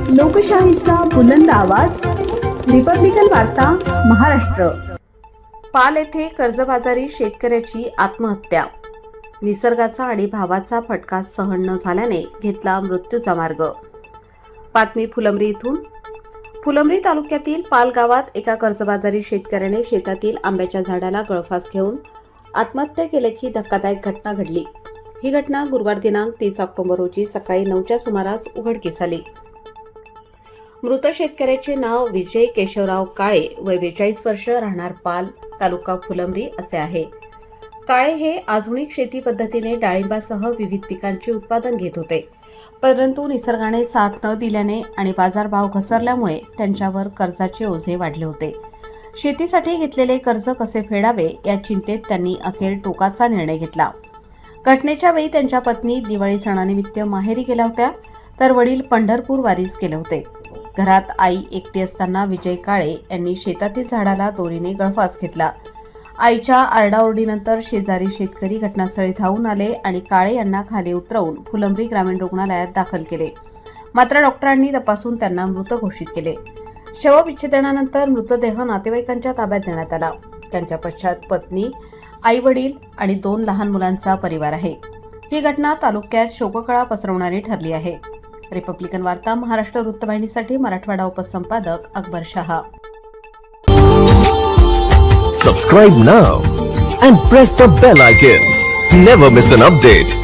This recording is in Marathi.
लोकशाहीचा बुलंद आवाज, रिपब्लिकन वार्ता महाराष्ट्र। पाल येथे कर्जबाजारी शेतकऱ्याची आत्महत्या। निसर्गाचा आणि भावाचा फटका सहन न झाल्याने घेतला मृत्यूचा मार्ग। बातमी फुलंब्री इथून। फुलंब्री तालुक्यातील पाल गावात एका कर्जबाजारी शेतकऱ्याने शेतातील आंब्याच्या झाडाला गळफास घेऊन आत्महत्या केल्याची धक्कादायक घटना घडली। ही घटना गुरुवार दिनांक 30 ऑक्टोबर रोजी सकाळी 9च्या सुमारास उघडकीस आली। मृत शेतकऱ्याचे नाव विजय केशवराव काळे, वय 42 वर्ष, राहणार पाल, तालुका फुलंब्री असे आहे। काळे हे आधुनिक शेती पद्धतीने डाळिंबासह विविध पिकांचे उत्पादन घेत होते, परंतु निसर्गाने साथ न दिल्याने आणि बाजारभाव घसरल्यामुळे त्यांच्यावर कर्जाचे ओझे वाढले होते। शेतीसाठी घेतलेले कर्ज कसे फेडावे या चिंतेत त्यांनी अखेर टोकाचा निर्णय घेतला। घटनेच्या वेळी त्यांच्या पत्नी दिवाळी सणानिमित्त माहेरी गेल्या होत्या, तर वडील पंढरपूर वारीस गेले होते। घरात आई एकटी असताना विजय काळे यांनी शेतातील झाडाला दोरीने गळफास घेतला। आईच्या आरडाओरडीनंतर शेजारी शेतकरी घटनास्थळी धावून आले आणि काळे यांना खाली उतरवून फुलंब्री ग्रामीण रुग्णालयात दाखल केले, मात्र डॉक्टरांनी तपासून त्यांना मृत घोषित केले। शवविच्छेदनानंतर मृतदेह नातेवाईकांच्या ताब्यात देण्यात आला। त्यांच्या पश्चात पत्नी, आई वडील आणि 2 लहान मुलांचा परिवार आहे। ही घटना तालुक्यात शोककळा पसरवणारी ठरली आहे। रिपब्लिकन वार्ता Maharashtra वृत्तवाहिनीसाठी Marathwada उपसंपादक Akbar Shah. Subscribe now and press the bell icon. Never miss an update.